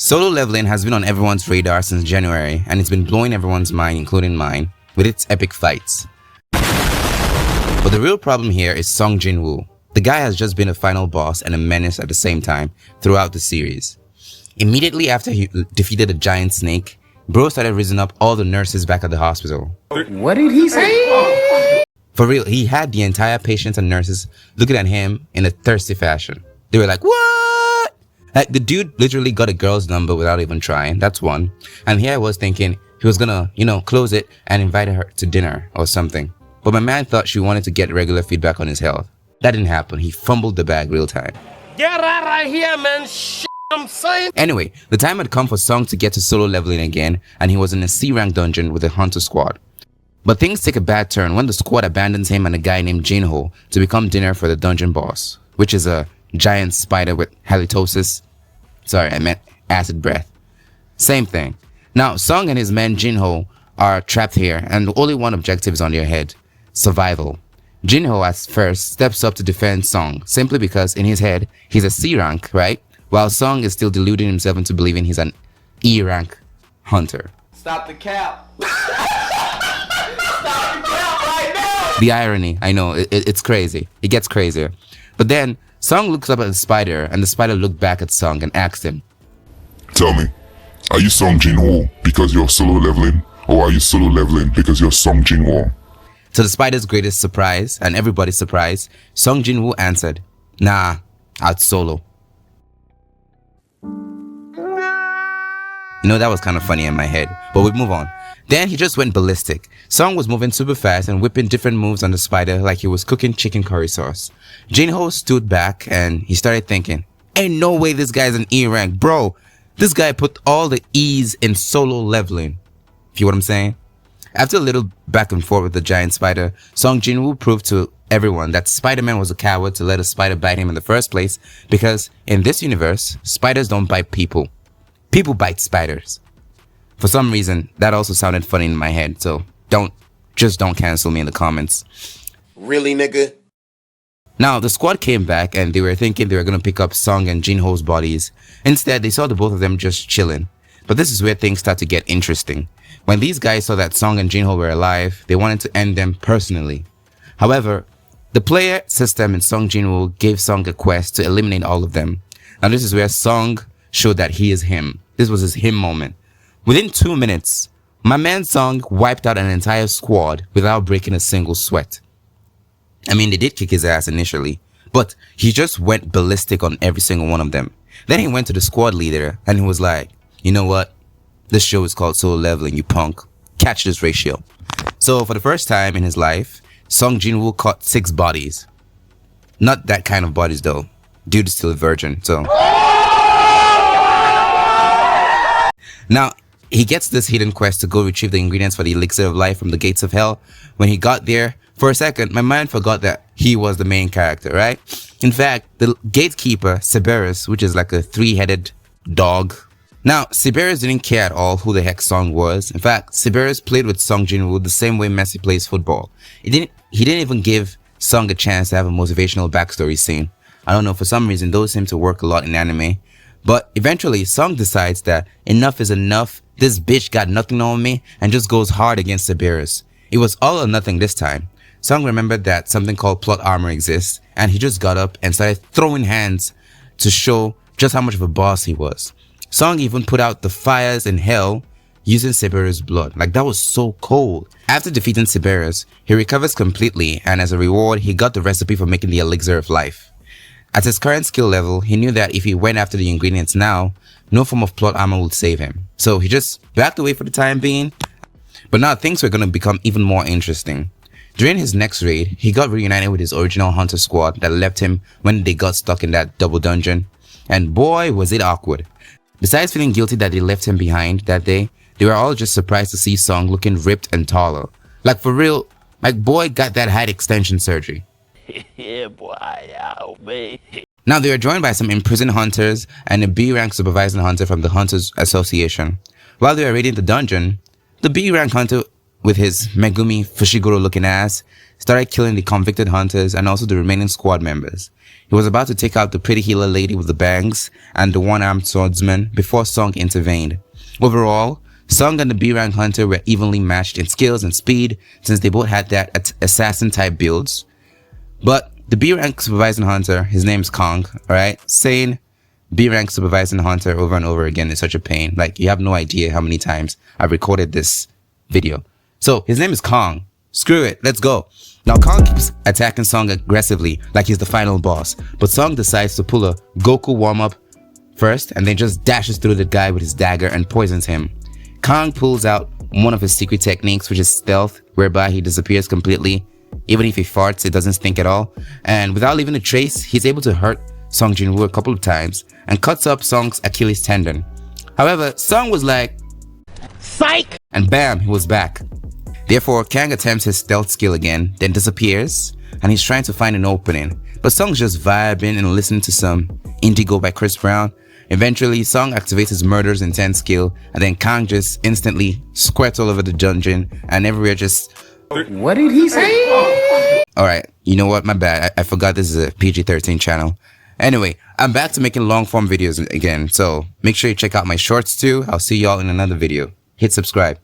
Solo leveling has been on everyone's radar since January, and it's been blowing everyone's mind, including mine, with its epic fights. But the real problem here is Song Jinwoo. The guy has just been a final boss and a menace at the same time throughout the series. Immediately after he defeated a giant snake, bro started raising up all the nurses back at the hospital. What did he say? For real, he had the entire patients and nurses looking at him in a thirsty fashion. They were like, what? Like, the dude literally got a girl's number without even trying. That's one. And here I was thinking he was gonna, close it and invite her to dinner or something. But my man thought she wanted to get regular feedback on his health. That didn't happen. He fumbled the bag real time. Get out of here, man. I'm saying. Anyway, the time had come for Song to get to solo leveling again, and he was in a C-rank dungeon with a hunter squad. But things take a bad turn when the squad abandons him and a guy named Jinwoo to become dinner for the dungeon boss, which is a giant spider with halitosis. Sorry, I meant acid breath. Same thing. Now, Song and his man Jinwoo are trapped here, and only one objective is on their head: survival. Jinwoo at first steps up to defend Song, simply because in his head, he's a C rank, right? While Song is still deluding himself into believing he's an E rank hunter. Stop the cap. Stop the cap right now. The irony, I know, it's crazy. It gets crazier. But then, Song looks up at the spider, and the spider looked back at Song and asked him, Tell me, are you Song Jinwoo because you're solo leveling, or are you solo leveling because you're Song Jinwoo? To the spider's greatest surprise, and everybody's surprise, Song Jinwoo answered, nah, I'd solo. That was kind of funny in my head, but we'll move on. Then he just went ballistic. Song was moving super fast and whipping different moves on the spider like he was cooking chicken curry sauce. Jinwoo stood back and he started thinking, ain't no way this guy's an E rank, bro. This guy put all the E's in solo leveling. Feel what I'm saying? After a little back and forth with the giant spider, Song Jinwoo proved to everyone that Spider-Man was a coward to let a spider bite him in the first place, because in this universe, spiders don't bite people. People bite spiders. For some reason, that also sounded funny in my head, so don't cancel me in the comments. Really, nigga? Now, the squad came back and they were thinking they were going to pick up Song and Jinwoo's bodies. Instead, they saw the both of them just chilling. But this is where things start to get interesting. When these guys saw that Song and Jinwoo were alive, they wanted to end them personally. However, the player system in Song Jinwoo gave Song a quest to eliminate all of them. Now this is where Song showed that he is him. This was his him moment. Within 2 minutes, my man Song wiped out an entire squad without breaking a single sweat. I mean, they did kick his ass initially, but he just went ballistic on every single one of them. Then he went to the squad leader and he was like, you know what? This show is called Solo Leveling, you punk. Catch this ratio. So for the first time in his life, Song Jinwoo caught 6 bodies. Not that kind of bodies though. Dude is still a virgin, so. Now, he gets this hidden quest to go retrieve the ingredients for the elixir of life from the gates of hell. When he got there, for a second, my mind forgot that he was the main character, right? In fact, the gatekeeper, Cerberus, which is like a 3-headed dog. Now, Cerberus didn't care at all who the heck Song was. In fact, Cerberus played with Song Jinwoo the same way Messi plays football. He didn't even give Song a chance to have a motivational backstory scene. I don't know, for some reason, those seem to work a lot in anime. But eventually, Song decides that enough is enough, this bitch got nothing on me, and just goes hard against Cerberus. It was all or nothing this time. Song remembered that something called plot armor exists, and he just got up and started throwing hands to show just how much of a boss he was. Song even put out the fires in hell using Cerberus' blood. Like, that was so cold. After defeating Cerberus, he recovers completely, and as a reward, he got the recipe for making the elixir of life. At his current skill level, he knew that if he went after the ingredients now, no form of plot armor would save him. So he just backed away for the time being. But now things were going to become even more interesting. During his next raid, he got reunited with his original hunter squad that left him when they got stuck in that double dungeon. And boy, was it awkward. Besides feeling guilty that they left him behind that day, they were all just surprised to see Song looking ripped and taller. Like, for real, like, boy got that height extension surgery. Yeah, boy, oh, man. Now they are joined by some imprisoned hunters and a B-rank supervising hunter from the Hunters Association. While they are raiding the dungeon, the B-rank hunter with his Megumi Fushiguro looking ass, started killing the convicted hunters and also the remaining squad members. He was about to take out the pretty healer lady with the bangs and the one-armed swordsman before Song intervened. Overall, Song and the B-rank hunter were evenly matched in skills and speed since they both had that assassin-type builds. But the B-rank supervising hunter, his name's Kong, alright? Saying B-rank supervising hunter over and over again is such a pain. Like, you have no idea how many times I've recorded this video. So, his name is Kong. Screw it, let's go. Now, Kong keeps attacking Song aggressively like he's the final boss, but Song decides to pull a Goku warm-up first and then just dashes through the guy with his dagger and poisons him. Kong pulls out one of his secret techniques, which is stealth, whereby he disappears completely. Even if he farts, it doesn't stink at all. And without leaving a trace, he's able to hurt Song Jinwoo a couple of times and cuts up Song's Achilles tendon. However, Song was like, Psych! And bam, he was back. Therefore, Kang attempts his stealth skill again, then disappears, and he's trying to find an opening. But Song's just vibing and listening to some Indigo by Chris Brown. Eventually, Song activates his murder's intent skill, and then Kang just instantly squirts all over the dungeon, and everywhere just... What did he say? Alright, you know what, my bad, I forgot this is a PG-13 channel. Anyway, I'm back to making long-form videos again, so make sure you check out my shorts too. I'll see y'all in another video. Hit subscribe.